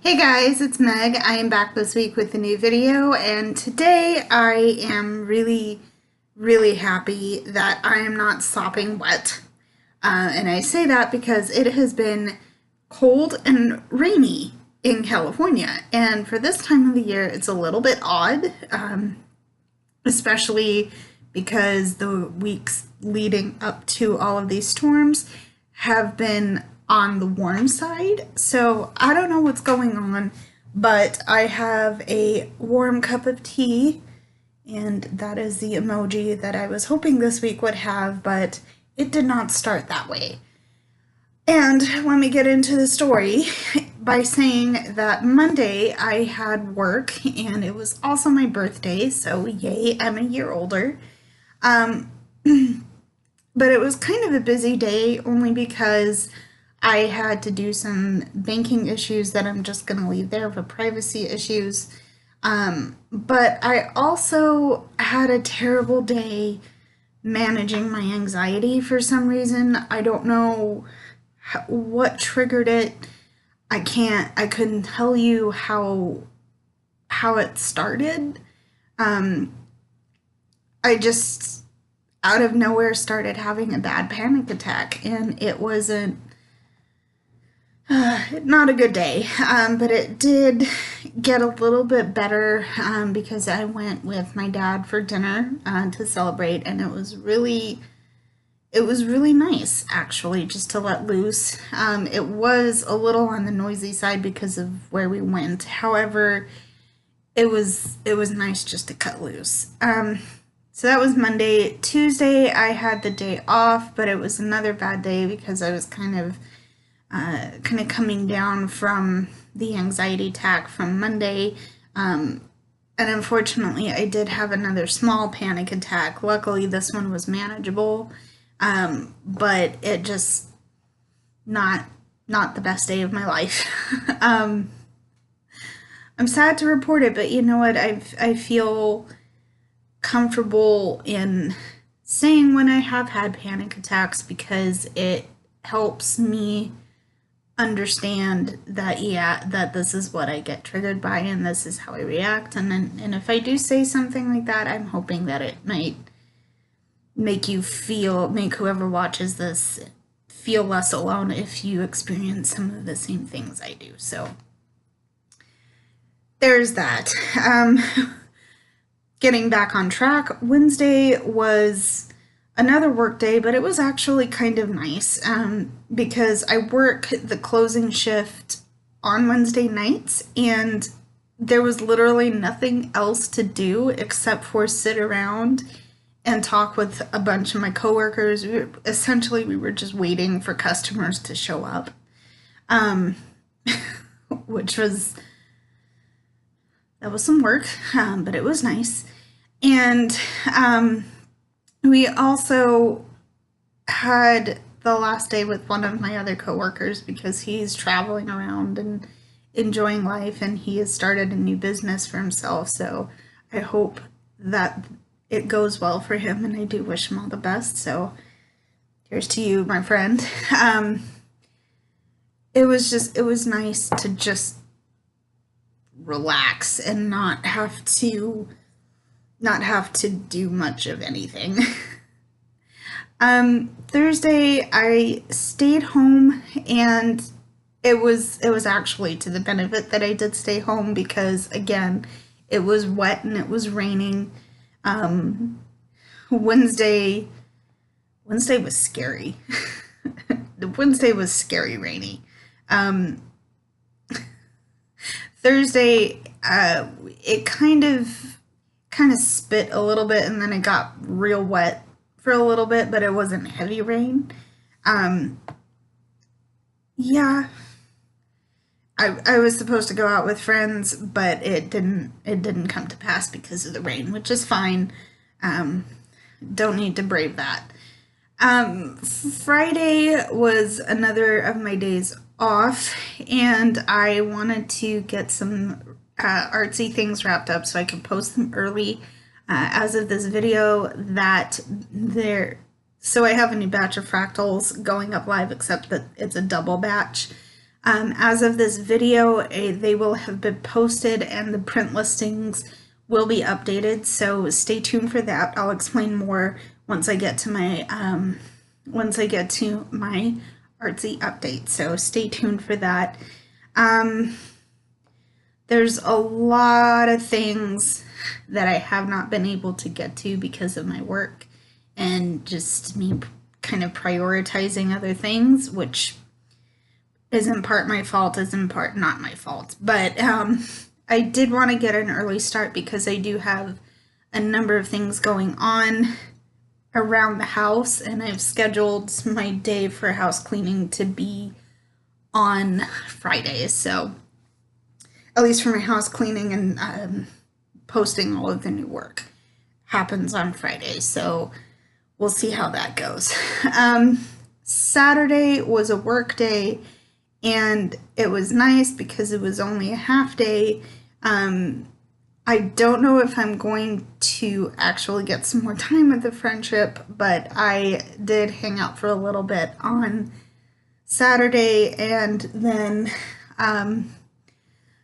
Hey guys, it's Meg. I am back this week with a new video, and today I am really happy that I am not sopping wet. And I say that because it has been cold and rainy in California, and for this time of the year, it's a little bit odd, especially because the weeks leading up to all of these storms have been on the warm side. So I don't know what's going on, but I have a warm cup of tea, and that is the emoji that I was hoping this week would have, but it did not start that way. And let me get into the story by saying that Monday I had work and it was also my birthday, so yay, I'm a year older. But it was kind of a busy day only because I had to do some banking issues that I'm just going to leave there for privacy issues. But I also had a terrible day managing my anxiety for some reason. I don't know what triggered it. I couldn't tell you how it started. I just out of nowhere started having a bad panic attack, and it wasn't not a good day, but it did get a little bit better because I went with my dad for dinner to celebrate, and it was really nice actually just to let loose. It was a little on the noisy side because of where we went. However, it was nice just to cut loose. So that was Monday. Tuesday I had the day off, but it was another bad day because I was kind of coming down from the anxiety attack from Monday. And unfortunately, I did have another small panic attack. Luckily, this one was manageable, but it just not the best day of my life. I'm sad to report it, but you know what? I feel comfortable in saying when I have had panic attacks because it helps me understand that that this is what I get triggered by and this is how I react, and if I do say something like that, I'm hoping that it might make whoever watches this feel less alone if you experience some of the same things I do. So there's that. Getting back on track, Wednesday was another work day, but it was actually kind of nice because I work the closing shift on Wednesday nights, and there was literally nothing else to do except for sit around and talk with a bunch of my coworkers. Essentially, we were just waiting for customers to show up, which was some work, but it was nice. And we also had the last day with one of my other coworkers because he's traveling around and enjoying life, and he has started a new business for himself. So I hope that it goes well for him, and I do wish him all the best. So here's to you, my friend. It was nice to just relax and not have to do much of anything. Thursday I stayed home, and it was actually to the benefit that I did stay home because again, it was wet and it was raining. Wednesday was scary. Wednesday was scary rainy. Thursday, it kind of spit a little bit, and then it got real wet for a little bit, but it wasn't heavy rain. Yeah, I was supposed to go out with friends, but it didn't come to pass because of the rain, which is fine. Don't need to brave that. Friday was another of my days off, and I wanted to get some artsy things wrapped up so I could post them early. As of this video, so I have a new batch of fractals going up live, except that it's a double batch. As of this video, they will have been posted and the print listings will be updated, so stay tuned for that. I'll explain more once I get to my artsy update, so stay tuned for that. There's a lot of things that I have not been able to get to because of my work and just me kind of prioritizing other things, which is in part my fault, is in part not my fault. But I did want to get an early start because I do have a number of things going on around the house, and I've scheduled my day for house cleaning to be on Fridays. So at least for my house cleaning and posting all of the new work happens on Fridays. So we'll see how that goes. Saturday was a work day, and it was nice because it was only a half day. I don't know if I'm going to actually get some more time with the friendship, but I did hang out for a little bit on Saturday, and then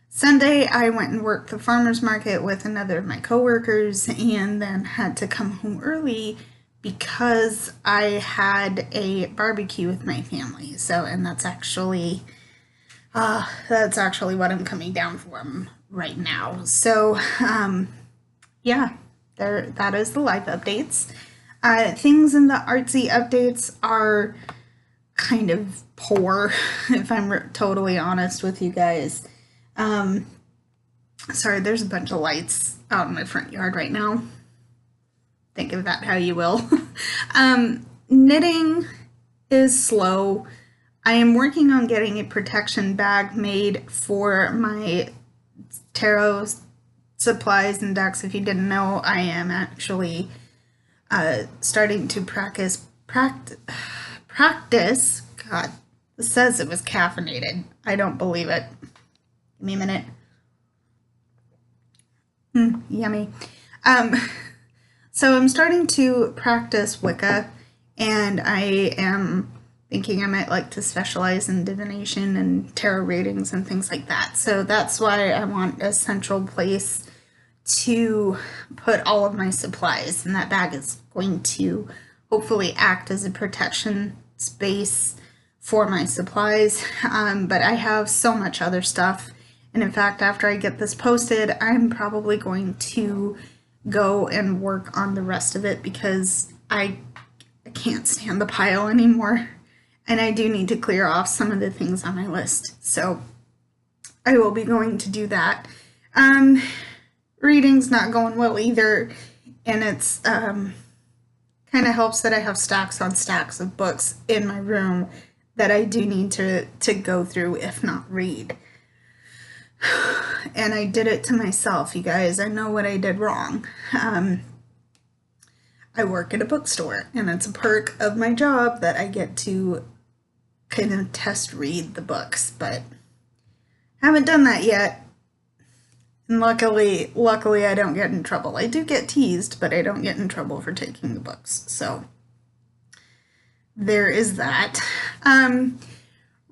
Sunday I went and worked the farmer's market with another of my coworkers, and then had to come home early because I had a barbecue with my family. So, and that's actually what I'm coming down from right now. So, yeah, that is the live updates. Things in the artsy updates are kind of poor, if I'm totally honest with you guys. Sorry, there's a bunch of lights out in my front yard right now. Think of that how you will. Knitting is slow. I am working on getting a protection bag made for my tarot supplies and decks. If you didn't know, I am actually starting to practice. God, it says it was caffeinated. I don't believe it. Give me a minute. Yummy. So I'm starting to practice Wicca, and I am thinking I might like to specialize in divination and tarot readings and things like that. So that's why I want a central place to put all of my supplies, and that bag is going to hopefully act as a protection space for my supplies. But I have so much other stuff, and in fact, after I get this posted, I'm probably going to go and work on the rest of it because I can't stand the pile anymore, and I do need to clear off some of the things on my list. So I will be going to do that. Reading's not going well either, and it's kind of helps that I have stacks on stacks of books in my room that I do need to go through, if not read. And I did it to myself, you guys. I know what I did wrong. I work at a bookstore, and it's a perk of my job that I get to kind of test read the books, but haven't done that yet. And luckily I don't get in trouble. I do get teased, but I don't get in trouble for taking the books. So there is that.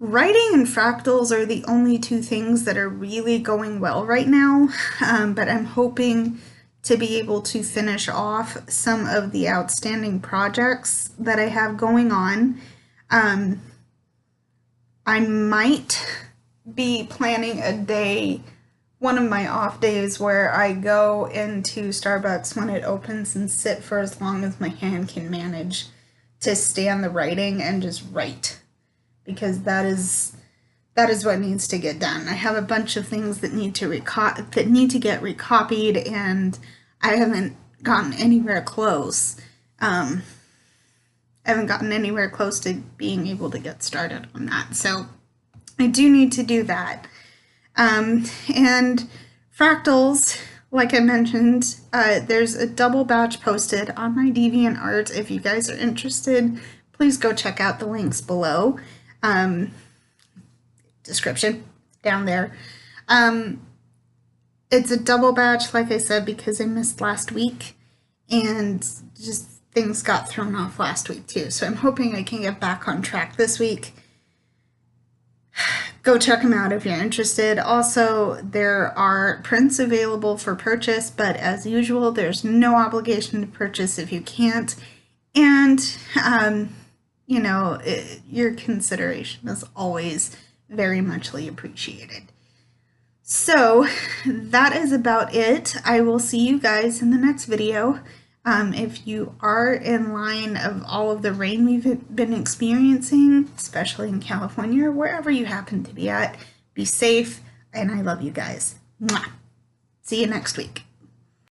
Writing and fractals are the only two things that are really going well right now, but I'm hoping to be able to finish off some of the outstanding projects that I have going on. I might be planning a day, one of my off days, where I go into Starbucks when it opens and sit for as long as my hand can manage to stand the writing and just write. Because that is what needs to get done. I have a bunch of things that need to get recopied, and I haven't gotten anywhere close. I haven't gotten anywhere close to being able to get started on that. So I do need to do that. And fractals, like I mentioned, there's a double batch posted on my DeviantArt. If you guys are interested, please go check out the links below. Description down there. It's a double batch, like I said, because I missed last week, and just things got thrown off last week too. So I'm hoping I can get back on track this week. go check them out if you're interested. Also, there are prints available for purchase, but as usual, there's no obligation to purchase if you can't. And, your consideration is always very muchly appreciated. So that is about it. I will see you guys in the next video. If you are in line of all of the rain we've been experiencing, especially in California or wherever you happen to be at, be safe, and I love you guys. Mwah. See you next week.